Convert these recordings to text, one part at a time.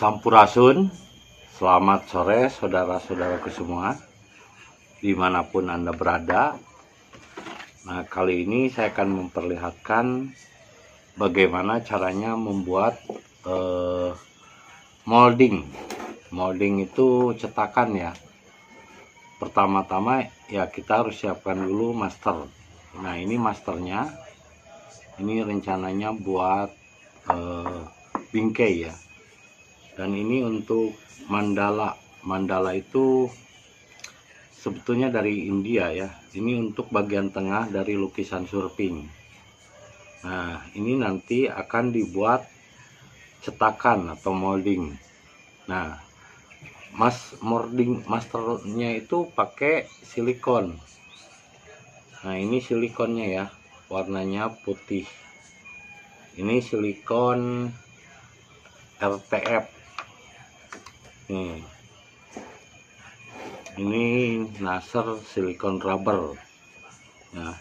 Sampurasun, selamat sore saudara-saudaraku semua, dimanapun Anda berada. Nah, kali ini saya akan memperlihatkan bagaimana caranya membuat molding. Molding itu cetakan ya. Pertama-tama ya kita harus siapkan dulu master. Nah, ini masternya. Ini rencananya buat bingkai ya. Dan ini untuk mandala. Mandala itu sebetulnya dari India ya. Ini untuk bagian tengah dari lukisan surfing. Nah, ini nanti akan dibuat cetakan atau molding. Nah, masternya itu pakai silikon. Nah, ini silikonnya ya, warnanya putih. Ini silikon RTF. Ini Nasr silikon rubber. Nah,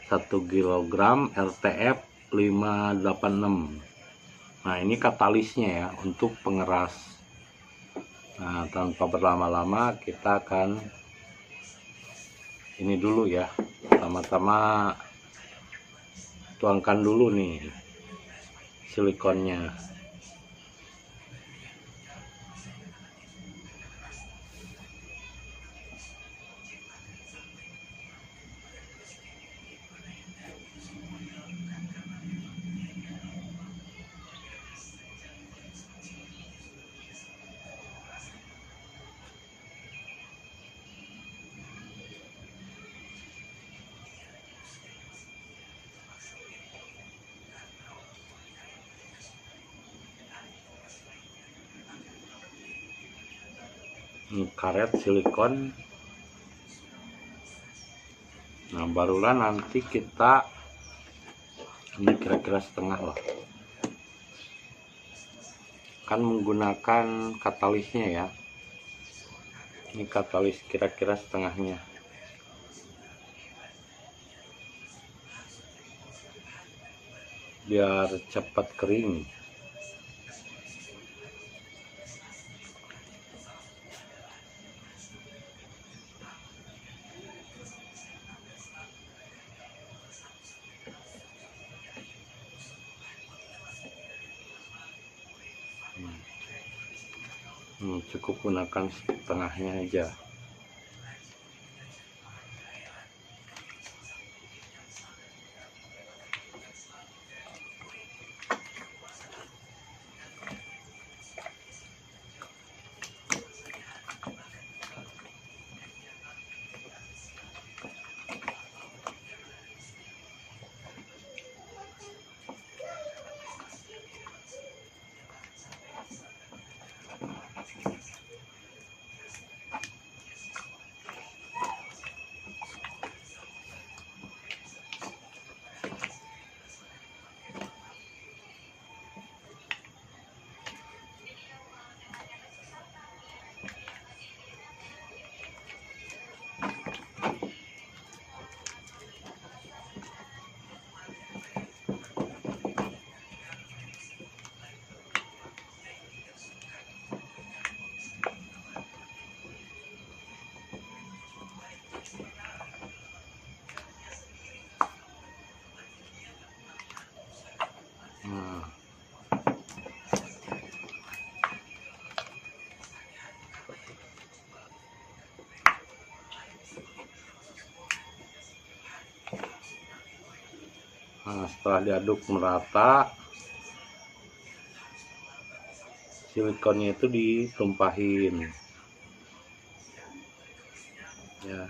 1 kg RTF 586. Nah, ini katalisnya ya untuk pengeras. Nah, tanpa berlama-lama kita akan ini dulu ya. Pertama-tama tuangkan dulu nih silikonnya. Ini karet silikon. Nah, barulah nanti kita ini kira-kira setengah lah, kan menggunakan katalisnya ya. Ini katalis kira-kira setengahnya. Biar cepat kering. Cukup gunakan setengahnya aja. Nah, setelah diaduk merata, silikonnya itu ditumpahin ya.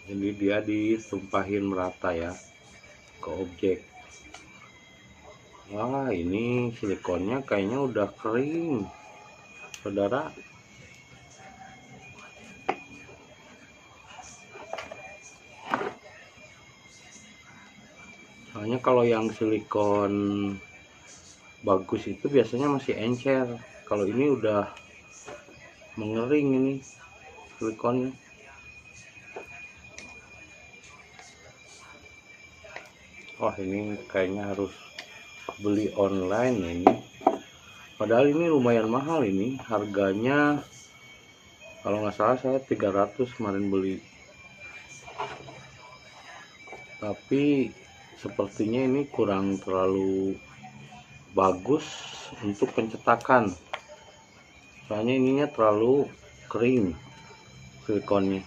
Jadi dia ditumpahin merata ya ke objek. Wah, ini silikonnya kayaknya udah kering, saudara. Soalnya kalau yang silikon bagus itu biasanya masih encer. Kalau ini udah mengering ini silikonnya. Wah, ini kayaknya harus beli online ini. Padahal ini lumayan mahal ini. Harganya kalau nggak salah saya 300 kemarin beli. Tapi sepertinya ini kurang terlalu bagus untuk pencetakan. Soalnya ininya terlalu kering silikonnya.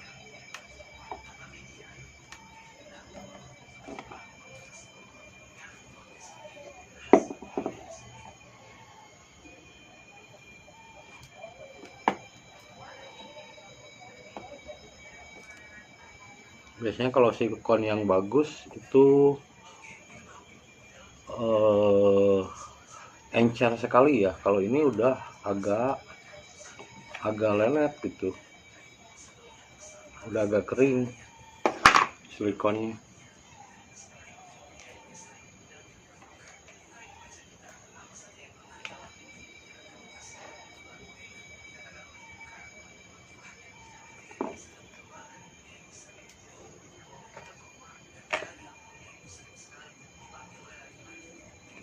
Biasanya kalau silikon yang bagus itu encer sekali ya. Kalau ini udah agak lelet gitu, udah agak kering silikonnya.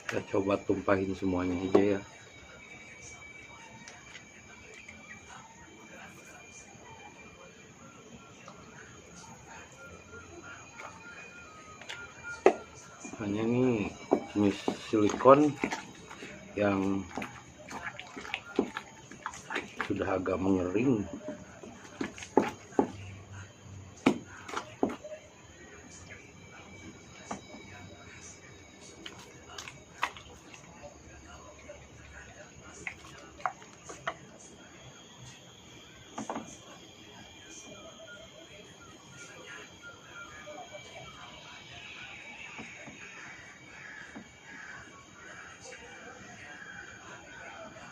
Kita coba tumpahin semuanya aja ya. Hanya ini jenis silikon yang sudah agak mengering.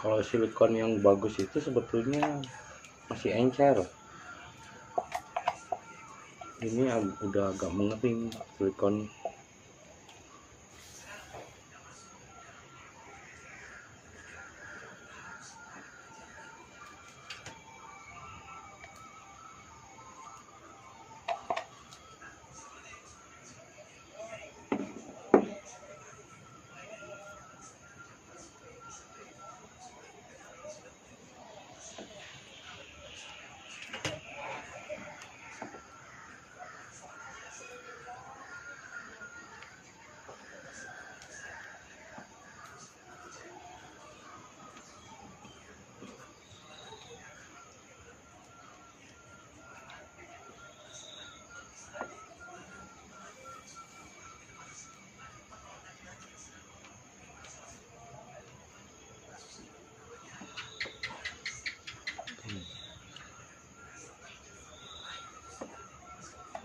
Kalau silikon yang bagus itu sebetulnya masih encer. Ini udah agak mengering silikon.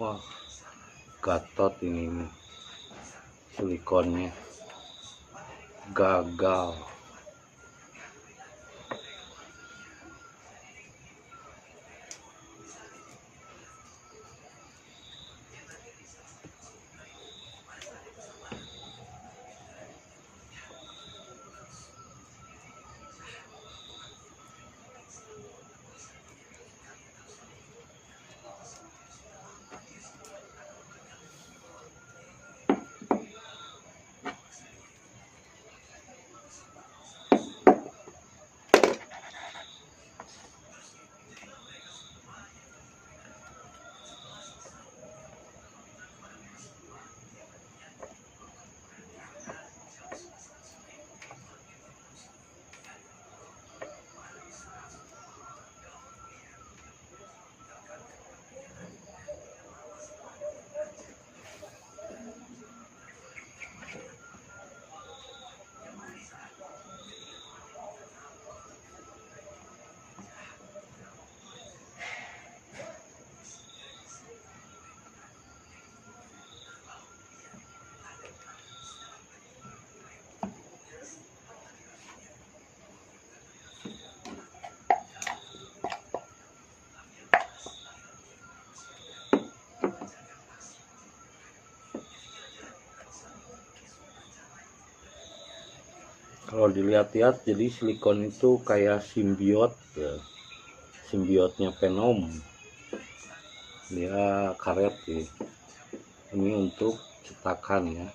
Wah, gatot ini silikonnya gagal. Kalau dilihat-lihat, jadi silikon itu kayak simbiot ya. Simbiotnya Venom, dia karet sih. Ini untuk cetakan ya.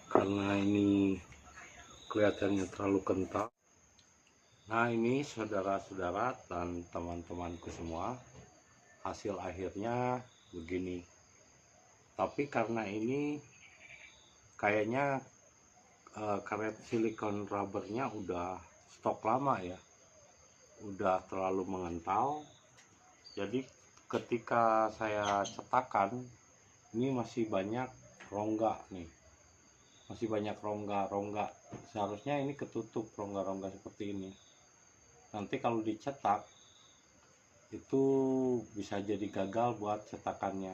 Karena ini kelihatannya terlalu kental. Nah, ini saudara-saudara dan teman-temanku semua, hasil akhirnya begini. Tapi karena ini kayaknya karet silikon rubbernya udah stok lama ya, udah terlalu mengental. Jadi ketika saya cetakan, ini masih banyak rongga nih, masih banyak rongga-rongga. Seharusnya ini ketutup rongga-rongga seperti ini. Nanti kalau dicetak itu bisa jadi gagal buat cetakannya.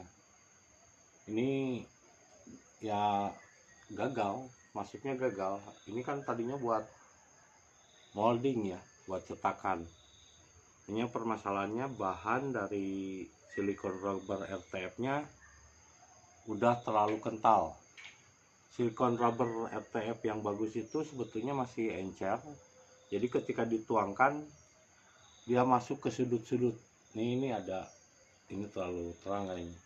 Ini ya gagal, masuknya gagal. Ini kan tadinya buat molding ya, buat cetakan. Ini permasalahannya bahan dari silikon rubber RTF-nya udah terlalu kental. Silikon rubber RTF yang bagus itu sebetulnya masih encer. Jadi ketika dituangkan dia masuk ke sudut-sudut. Ini ada, ini terlalu terang kayaknya.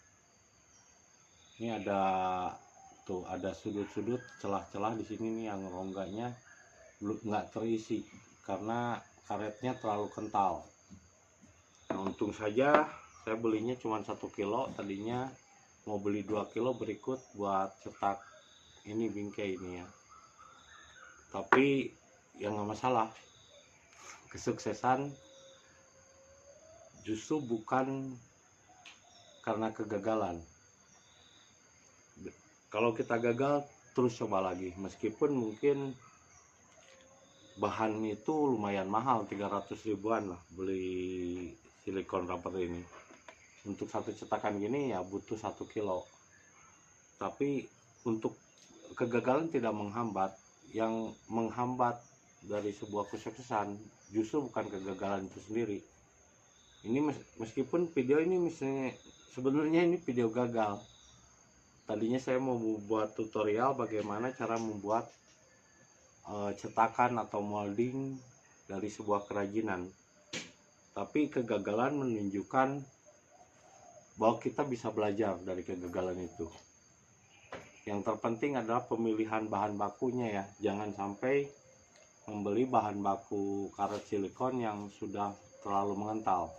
Ini ada tuh, ada sudut-sudut, celah-celah di sini nih yang rongganya belum nggak terisi karena karetnya terlalu kental. Nah, untung saja saya belinya cuma 1 kilo, tadinya mau beli 2 kilo berikut buat cetak ini bingkai ini ya. Tapi ya nggak masalah, kesuksesan justru bukan karena kegagalan, Kalau kita gagal, terus coba lagi. Meskipun mungkin bahan itu lumayan mahal, 300 ribuan lah beli silikon rubber ini. Untuk satu cetakan gini ya butuh 1 kilo. Tapi untuk kegagalan tidak menghambat. Yang menghambat dari sebuah kesuksesan justru bukan kegagalan itu sendiri. Ini meskipun video ini misalnya sebenarnya ini video gagal. Tadinya saya mau membuat tutorial bagaimana cara membuat cetakan atau molding dari sebuah kerajinan. Tapi kegagalan menunjukkan bahwa kita bisa belajar dari kegagalan itu. Yang terpenting adalah pemilihan bahan bakunya ya. Jangan sampai membeli bahan baku karet silikon yang sudah terlalu mengental.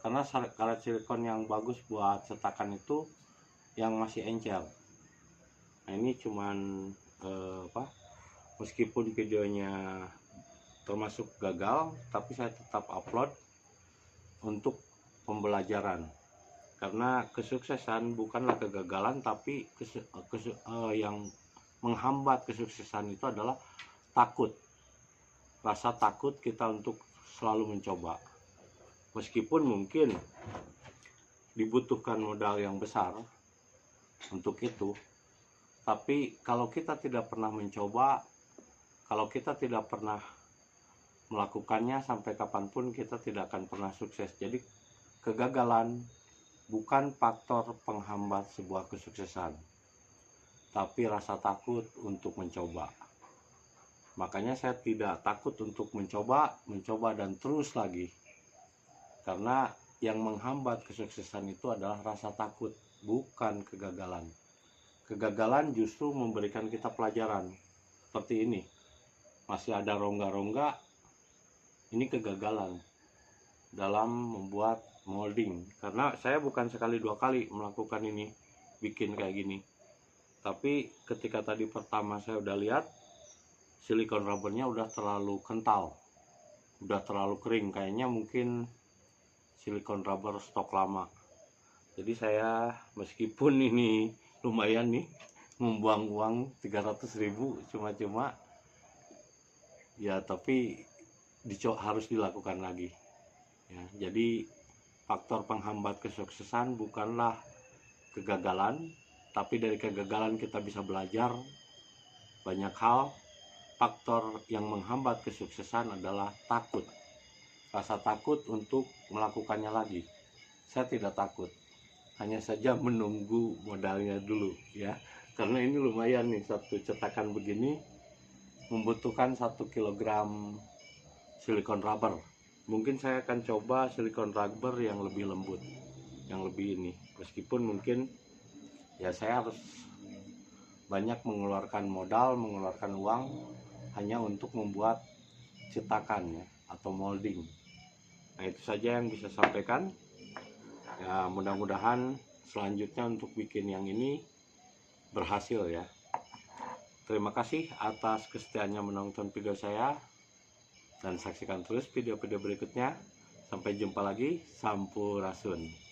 Karena karet silikon yang bagus buat cetakan itu yang masih encer. Nah, ini cuman meskipun videonya termasuk gagal, tapi saya tetap upload untuk pembelajaran. Karena kesuksesan bukanlah kegagalan, tapi yang menghambat kesuksesan itu adalah takut. Rasa takut kita untuk selalu mencoba. Meskipun mungkin dibutuhkan modal yang besar untuk itu, tapi kalau kita tidak pernah mencoba, kalau kita tidak pernah melakukannya, sampai kapanpun kita tidak akan pernah sukses. Jadi kegagalan bukan faktor penghambat sebuah kesuksesan, tapi rasa takut untuk mencoba. Makanya saya tidak takut untuk mencoba dan terus lagi. Karena yang menghambat kesuksesan itu adalah rasa takut, bukan kegagalan. Kegagalan justru memberikan kita pelajaran. Seperti ini, masih ada rongga-rongga, ini kegagalan dalam membuat molding. Karena saya bukan sekali dua kali melakukan ini, bikin kayak gini. Tapi ketika tadi pertama saya udah lihat silikon rubbernya udah terlalu kental, udah terlalu kering, kayaknya mungkin silikon rubber stok lama. Jadi saya meskipun ini lumayan nih, membuang uang 300 ribu cuma-cuma ya, tapi harus dilakukan lagi ya. Jadi faktor penghambat kesuksesan bukanlah kegagalan, tapi dari kegagalan kita bisa belajar banyak hal. Faktor yang menghambat kesuksesan adalah takut, rasa takut untuk melakukannya lagi. Saya tidak takut, hanya saja menunggu modalnya dulu ya. Karena ini lumayan nih, satu cetakan begini membutuhkan 1 kilogram silikon rubber. Mungkin saya akan coba silikon rubber yang lebih lembut, yang lebih ini. Meskipun mungkin ya saya harus banyak mengeluarkan modal, mengeluarkan uang hanya untuk membuat cetakan ya, atau molding. Nah, itu saja yang bisa saya sampaikan. Ya, mudah-mudahan selanjutnya untuk bikin yang ini berhasil ya. Terima kasih atas kesetiaannya menonton video saya, dan saksikan terus video-video berikutnya. Sampai jumpa lagi, sampurasun.